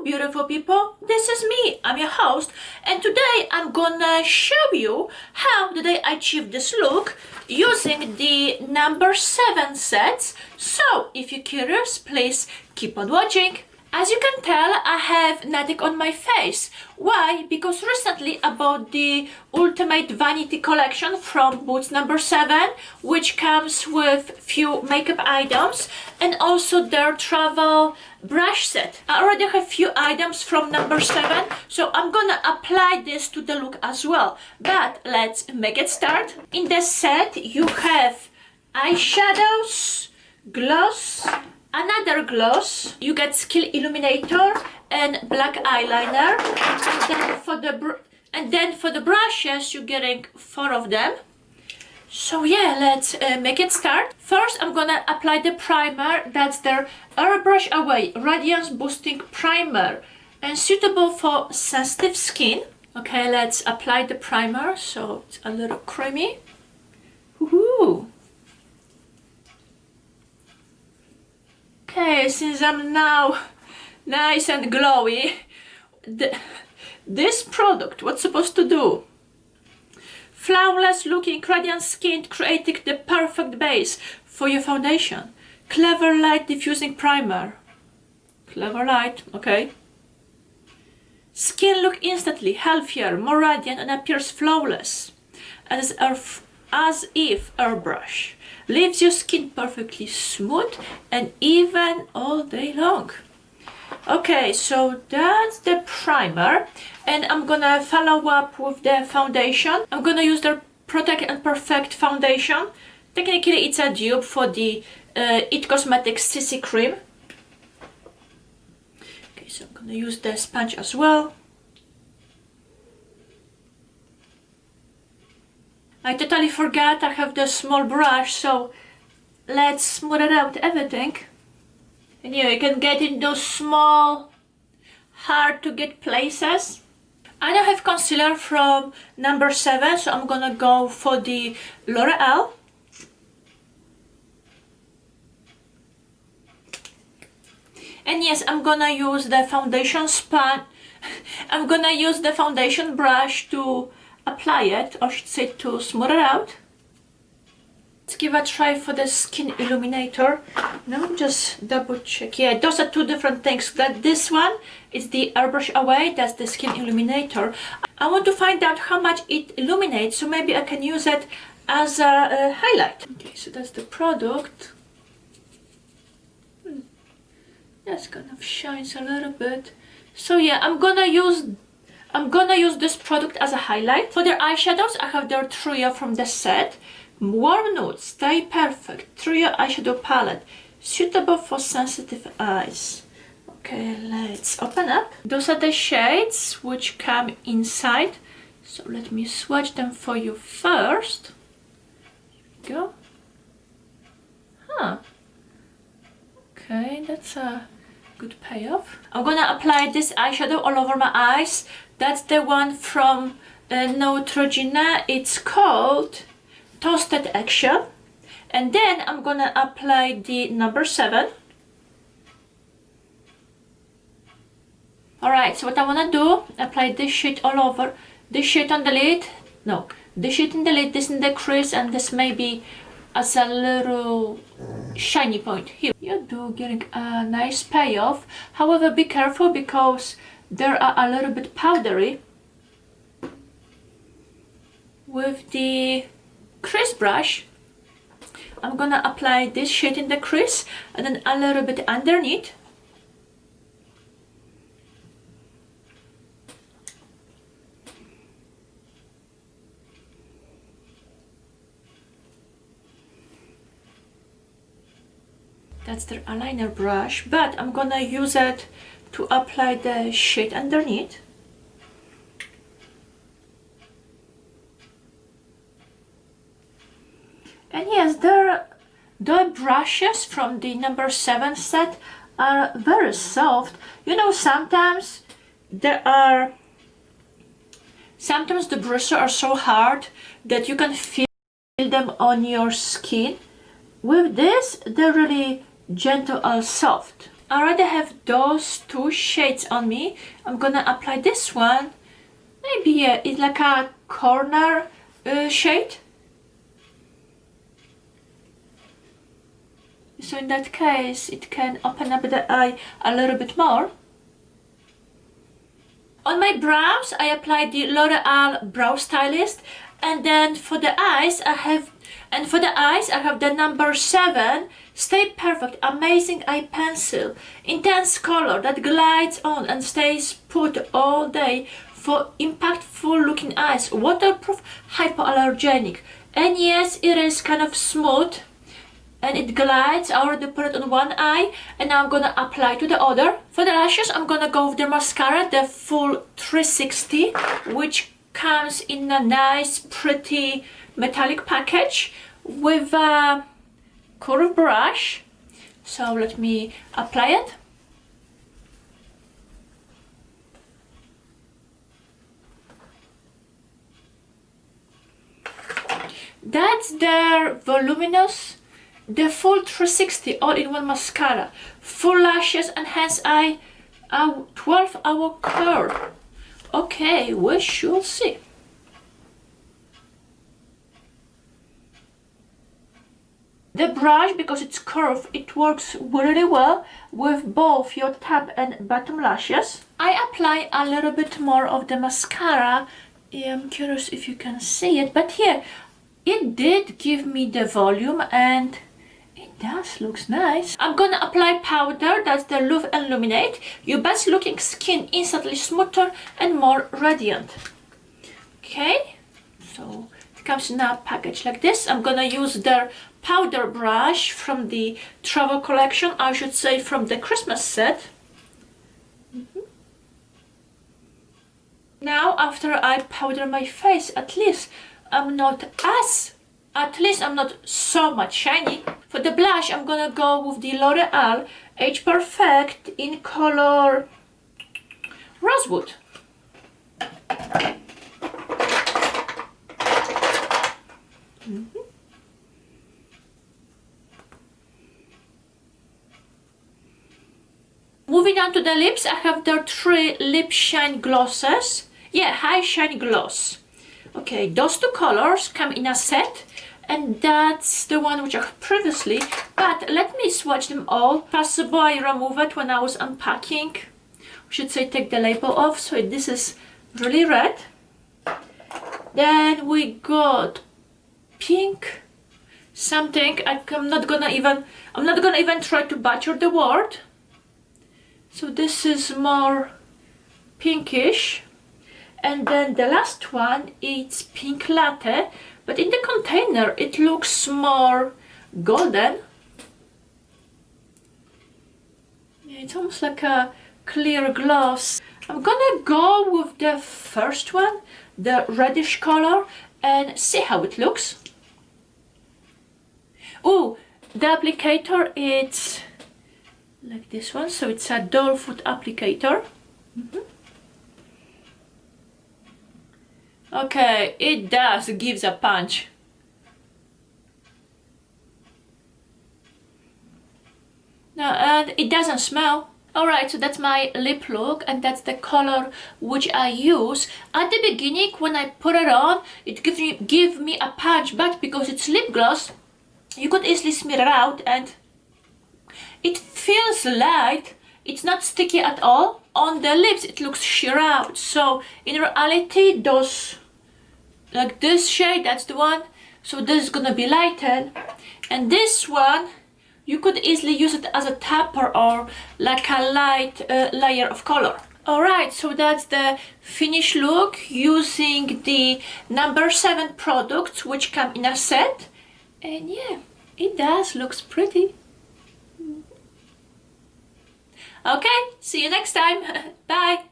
beautiful people, this is me, I'm your host, and today I'm gonna show you how did I achieve this look using the number 7 sets. So if you're curious, please keep on watching. As you can tell, I have nothing on my face. Why? Because recently I bought the Ultimate Vanity collection from Boots number 7, which comes with few makeup items and also their travel brush set. I already have few items from number 7, so I'm gonna apply this to the look as well. But let's make it start. In the set you have eyeshadows, gloss, another gloss, you get Skin Illuminator and black eyeliner, and then for the brushes you're getting 4 of them. So yeah, let's make it start. First I'm gonna apply the primer. That's their Airbrush Away Radiance Boosting Primer and suitable for sensitive skin. Okay, let's apply the primer so it's a little creamy. Woohoo! Okay, since I'm now nice and glowy, this product, what's supposed to do? Flawless looking radiant skin, creating the perfect base for your foundation. Clever light diffusing primer. Clever light, okay. Skin look instantly healthier, more radiant and appears flawless. As if airbrush. Leaves your skin perfectly smooth and even all day long. Okay, so that's the primer, and I'm gonna follow up with the foundation. I'm gonna use the Protect and Perfect foundation. Technically it's a dupe for the It Cosmetics CC cream. Okay, so I'm gonna use the sponge as well. I totally forgot I have the small brush, so let's smooth it out everything. And yeah, you can get in those small, hard to get places. I don't have concealer from number 7, so I'm gonna go for the L'Oreal. And yes, I'm gonna use the foundation sponge. I'm gonna use the foundation brush to apply it, or I should say to smooth it out. Let's give a try for the Skin Illuminator. No, just double check. Yeah, those are 2 different things. That this one is the Airbrush Away, that's the Skin Illuminator. I want to find out how much it illuminates, so maybe I can use it as a highlight. Okay, so that's the product. That's kind of shines a little bit. So yeah, I'm gonna use this product as a highlight. For their eyeshadows, I have their trio from the set. Warm Nude, Stay Perfect, Trio Eyeshadow Palette, suitable for sensitive eyes. Okay, let's open up. Those are the shades which come inside. So let me swatch them for you first. Here we go. Huh. Okay, that's a good payoff. I'm gonna apply this eyeshadow all over my eyes. That's the one from Neutrogena. It's called Toasted Eggshell. And then I'm gonna apply the number 7. Alright, so what I wanna do, apply this shade all over. This shade on the lid. No, this shade in the lid, this in the crease, and this maybe as a little shiny point here. You do getting a nice payoff. However, be careful because they are a little bit powdery. With the crease brush, I'm gonna apply this shade in the crease and then a little bit underneath. That's the eyeliner brush, but I'm gonna use it to apply the shade underneath. And yes, the brushes from the number 7 set are very soft. You know, sometimes the brushes are so hard that you can feel them on your skin. With this, they're really gentle and soft. I already have those two shades on me. I'm gonna apply this one. Maybe it's like a corner shade. So in that case, it can open up the eye a little bit more. On my brows, I applied the L'Oreal Brow Stylist, and then for the eyes, I have the number 7 Stay Perfect Amazing Eye Pencil, intense color that glides on and stays put all day for impactful looking eyes, waterproof, hypoallergenic, and yes, it is kind of smooth. And it glides. I already put it on one eye and now I'm gonna apply to the other. For the lashes, I'm gonna go with the mascara, the full 360, which comes in a nice, pretty metallic package with a curved brush. So let me apply it. That's the Voluminous, the full 360 all-in-one mascara, full lashes, enhanced eye, a 12-hour curl. Okay, we shall see. The brush, because it's curved, it works really well with both your top and bottom lashes. I apply a little bit more of the mascara. I'm curious if you can see it, but here, it did give me the volume and it does looks nice. I'm gonna apply powder, that's the Illuminate. Your best looking skin instantly smoother and more radiant. Okay, so it comes in a package like this. I'm gonna use the powder brush from the travel collection, I should say from the Christmas set. Now after I powder my face, at least I'm not so much shiny. For the blush, I'm gonna go with the L'Oreal Age Perfect in color Rosewood. Moving on to the lips, I have the 3 lip shine glosses. Yeah, high shine gloss. Okay, those 2 colors come in a set, and that's the one which I had previously, but let me swatch them all. Possible I remove it when I was unpacking. I should say take the label off. So this is really red. Then we got pink something. I'm not gonna even try to butcher the word. So this is more pinkish. And then the last one, it's pink latte, but in the container it looks more golden. Yeah, it's almost like a clear gloss. I'm gonna go with the first one, the reddish color, and see how it looks. Oh, the applicator, it's like this one, so it's a doll foot applicator. Okay, it gives a punch. No, and it doesn't smell. Alright, so that's my lip look, and that's the color which I use. At the beginning, when I put it on, it give me a punch, but because it's lip gloss, you could easily smear it out, and it feels light. It's not sticky at all. On the lips, it looks sheer out. So in reality, those, like this shade, that's the one. So this is gonna be lightened, and this one, you could easily use it as a topper or like a light layer of color. Alright, so that's the finished look using the number 7 products which come in a set. And yeah, it looks pretty. Okay, see you next time. Bye.